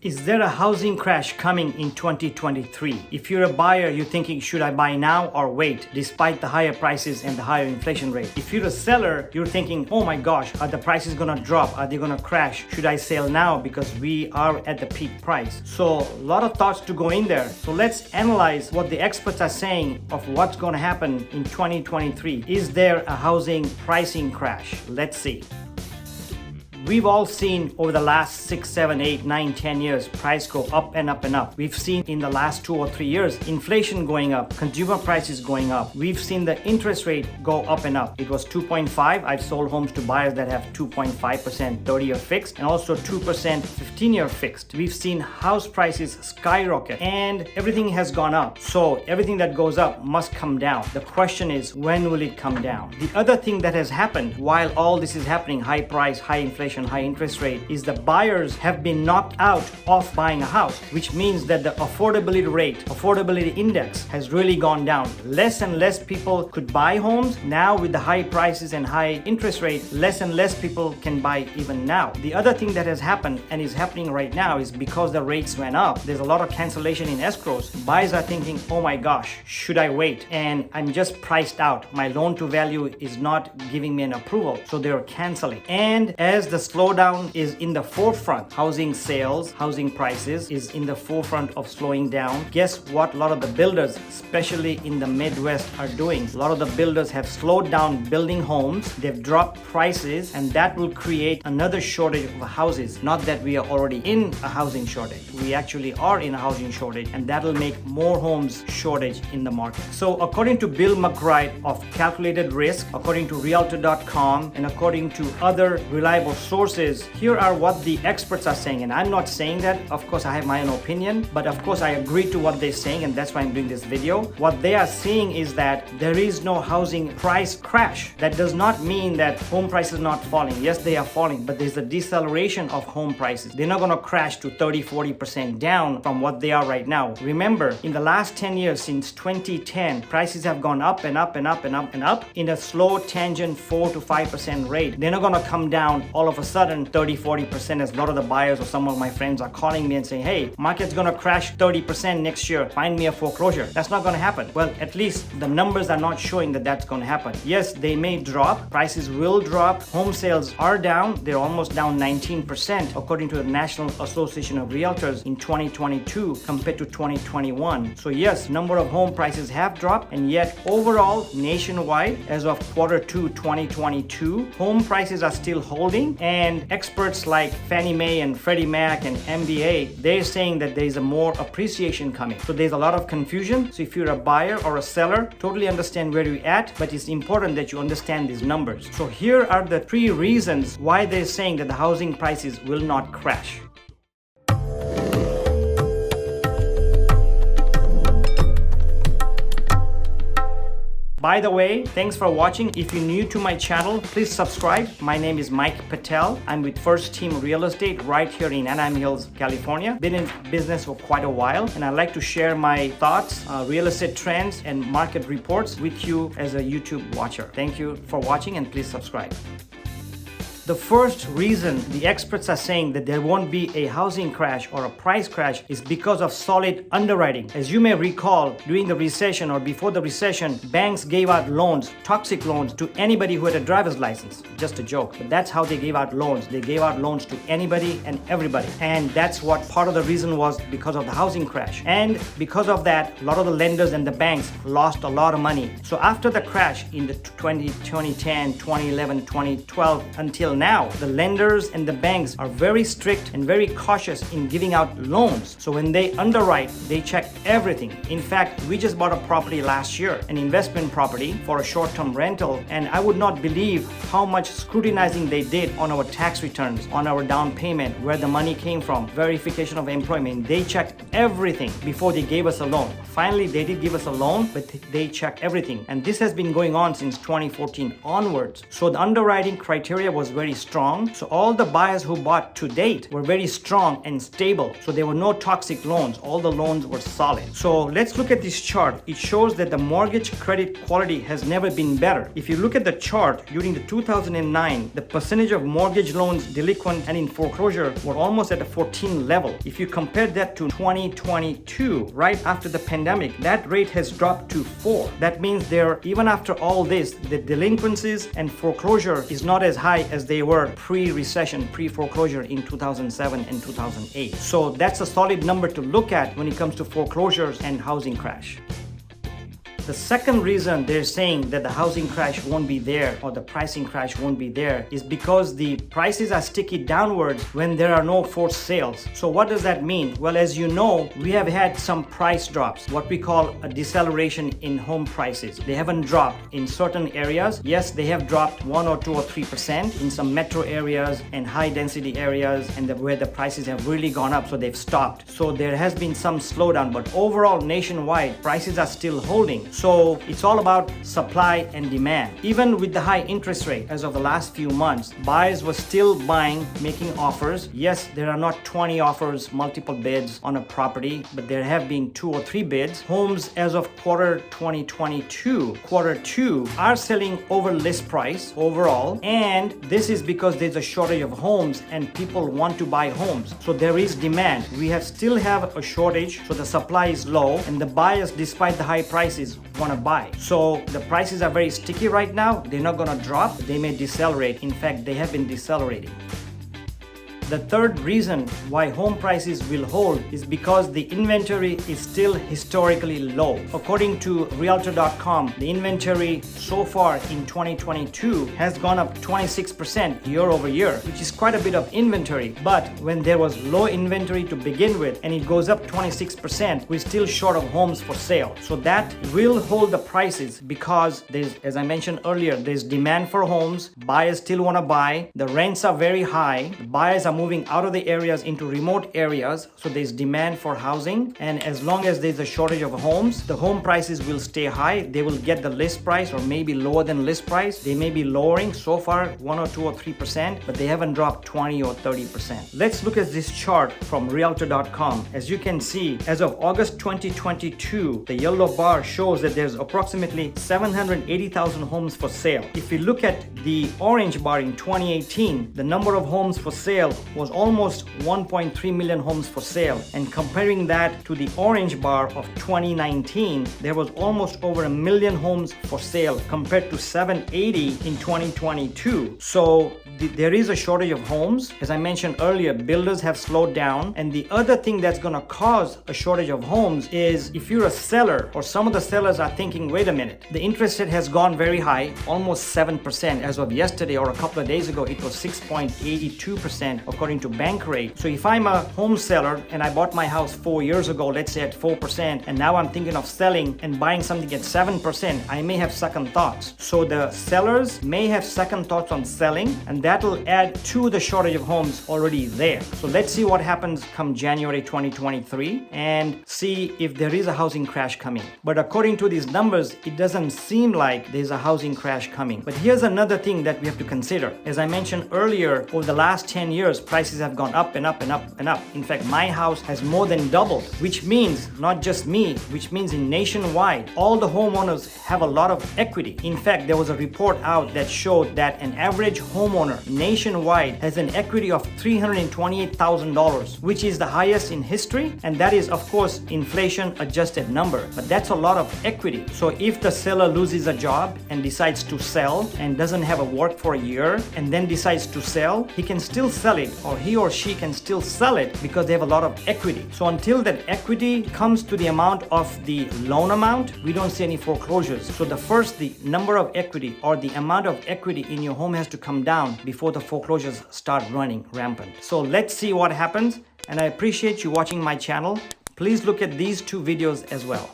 Is there a housing crash coming in 2023? If you're a buyer, you're thinking, should I buy now or wait, despite the higher prices and the higher inflation rate? If you're a seller, you're thinking, oh my gosh, are the prices gonna drop? Are they gonna crash? Should I sell now because we are at the peak price? So a lot of thoughts to go in there. So let's analyze what the experts are saying of what's gonna happen in 2023. Is there a housing pricing crash? Let's see. We've all seen over the last 6, 7, 8, 9, 10 years, price go up and up and up. We've seen in the last 2 or 3 years, inflation going up, consumer prices going up. We've seen the interest rate go up and up. It was 2.5. I've sold homes to buyers that have 2.5% 30-year fixed and also 2% 15-year fixed. We've seen house prices skyrocket and everything has gone up. So everything that goes up must come down. The question is, when will it come down? The other thing that has happened while all this is happening, high price, high inflation, high interest rate, is the buyers have been knocked out of buying a house, which means that the affordability index has really gone down. Less and less people could buy homes. Now with the high prices and high interest rate, less and less people can buy even now. The other thing that has happened and is happening right now is because the rates went up, there's a lot of cancellation in escrows. Buyers are thinking, oh my gosh, should I wait? And I'm just priced out. My loan to value is not giving me an approval. So they're canceling. And as the slowdown is in the forefront, housing sales, housing prices is in the forefront of slowing down. Guess what a lot of the builders, especially in the Midwest, are doing? A lot of the builders have slowed down building homes. They've dropped prices, and that will create another shortage of houses. Not that we are already in a housing shortage. We actually are in a housing shortage, and that'll make more homes shortage in the market. So according to Bill McBride of Calculated Risk, according to Realtor.com, and according to other reliable sources, here are what the experts are saying. And I'm not saying that. Of course, I have my own opinion, but of course I agree to what they're saying, and that's why I'm doing this video. What they are saying is that there is no housing price crash. That does not mean that home prices are not falling. Yes, they are falling, but there's a deceleration of home prices. They're not going to crash to 30-40% down from what they are right now. Remember, in the last 10 years, since 2010, prices have gone up and up and up and up and up in a slow tangent 4 to 5% rate. They're not going to come down all of a sudden 30-40%, as a lot of the buyers or some of my friends are calling me and saying, hey, market's gonna crash 30% next year, find me a foreclosure. That's not gonna happen. Well, at least the numbers are not showing that that's gonna happen. Yes, they may drop, prices will drop, home sales are down, they're almost down 19% according to the National Association of Realtors in 2022 compared to 2021. So yes, number of home prices have dropped, and yet overall nationwide as of Q2 2022, home prices are still holding. And experts like Fannie Mae and Freddie Mac and MBA, they're saying that there is a more appreciation coming. So there's a lot of confusion. So if you're a buyer or a seller, totally understand where you're at, but it's important that you understand these numbers. So here are the 3 reasons why they're saying that the housing prices will not crash. By the way, thanks for watching. If you're new to my channel, please subscribe. My name is Mike Patel. I'm with First Team Real Estate right here in Anaheim Hills, California. Been in business for quite a while, and I like to share my thoughts, real estate trends, and market reports with you as a YouTube watcher. Thank you for watching, and please subscribe. The first reason the experts are saying that there won't be a housing crash or a price crash is because of solid underwriting. As you may recall, during the recession or before the recession, banks gave out loans, toxic loans, to anybody who had a driver's license. Just a joke, but that's how they gave out loans. They gave out loans to anybody and everybody. And that's what part of the reason was, because of the housing crash. And because of that, a lot of the lenders and the banks lost a lot of money. So after the crash in the 2010, 2011, 2012 until now, the lenders and the banks are very strict and very cautious in giving out loans. So when they underwrite, they check everything. In fact, we just bought a property last year, an investment property for a short-term rental, and I would not believe how much scrutinizing they did on our tax returns, on our down payment, where the money came from, verification of employment. They checked everything before they gave us a loan. Finally, they did give us a loan, but they checked everything. And this has been going on since 2014 onwards. So the underwriting criteria was very very strong. So all the buyers who bought to date were very strong and stable. So there were no toxic loans. All the loans were solid. So let's look at this chart. It shows that the mortgage credit quality has never been better. If you look at the chart during the 2009, the percentage of mortgage loans delinquent and in foreclosure were almost at a 14 level. If you compare that to 2022, right after the pandemic, that rate has dropped to 4. That means even after all this, the delinquencies and foreclosure is not as high as they were pre-recession, pre-foreclosure in 2007 and 2008. So that's a solid number to look at when it comes to foreclosures and housing crash. The second reason they're saying that the housing crash won't be there or the pricing crash won't be there is because the prices are sticky downwards when there are no forced sales. So what does that mean? Well, as you know, we have had some price drops, what we call a deceleration in home prices. They haven't dropped in certain areas. Yes, they have dropped 1 or 2 or 3% in some metro areas and high density areas and where the prices have really gone up, so they've stopped. So there has been some slowdown, but overall nationwide prices are still holding. So it's all about supply and demand. Even with the high interest rate as of the last few months, buyers were still buying, making offers. Yes, there are not 20 offers, multiple bids on a property, but there have been 2 or 3 bids. Homes as of quarter 2022, quarter 2 are selling over list price overall, and this is because there's a shortage of homes and people want to buy homes. So there is demand. We still have a shortage, so the supply is low, and the buyers, despite the high prices, want to buy. So the prices are very sticky right now. They're not going to drop. They may decelerate. In fact, they have been decelerating. The third reason why home prices will hold is because the inventory is still historically low. According to Realtor.com, the inventory so far in 2022 has gone up 26% year over year, which is quite a bit of inventory. But when there was low inventory to begin with and it goes up 26%, we're still short of homes for sale. So that will hold the prices because as I mentioned earlier, there's demand for homes. Buyers still want to buy. The rents are very high. The buyers are moving out of the areas into remote areas, so there's demand for housing, and as long as there's a shortage of homes, the home prices will stay high. They will get the list price or maybe lower than list price. They may be lowering so far 1 or 2 or 3%, but they haven't dropped 20 or 30%. Let's look at this chart from Realtor.com. As you can see, as of August 2022, the yellow bar shows that there's approximately 780,000 homes for sale. If you look at the orange bar in 2018, the number of homes for sale was almost 1.3 million homes for sale, and comparing that to the orange bar of 2019, there was almost over 1 million homes for sale compared to 780 in 2022. So there is a shortage of homes. As I mentioned earlier, builders have slowed down, and the other thing that's going to cause a shortage of homes is if you're a seller, or some of the sellers are thinking, wait a minute, the interest rate has gone very high, almost 7%. As of yesterday or a couple of days ago, it was 6.82% according to bank rate. So if I'm a home seller and I bought my house 4 years ago, let's say at 4%, and now I'm thinking of selling and buying something at 7%, I may have second thoughts. So the sellers may have second thoughts on selling, and that will add to the shortage of homes already there. So let's see what happens come January 2023 and see if there is a housing crash coming. But according to these numbers, it doesn't seem like there's a housing crash coming. But here's another thing that we have to consider. As I mentioned earlier, over the last 10 years, prices have gone up and up and up and up. In fact, my house has more than doubled, which means not just me, which means in nationwide, all the homeowners have a lot of equity. In fact, there was a report out that showed that an average homeowner nationwide has an equity of $328,000, which is the highest in history. And that is, of course, inflation adjusted number, but that's a lot of equity. So if the seller loses a job and decides to sell and doesn't have a work for a year and then decides to sell, he can still sell it, or he or she can still sell it because they have a lot of equity. So until that equity comes to the amount of the loan amount, we don't see any foreclosures. So the number of equity or the amount of equity in your home has to come down before the foreclosures start running rampant. So let's see what happens, and I appreciate you watching my channel. Please look at these 2 videos as well.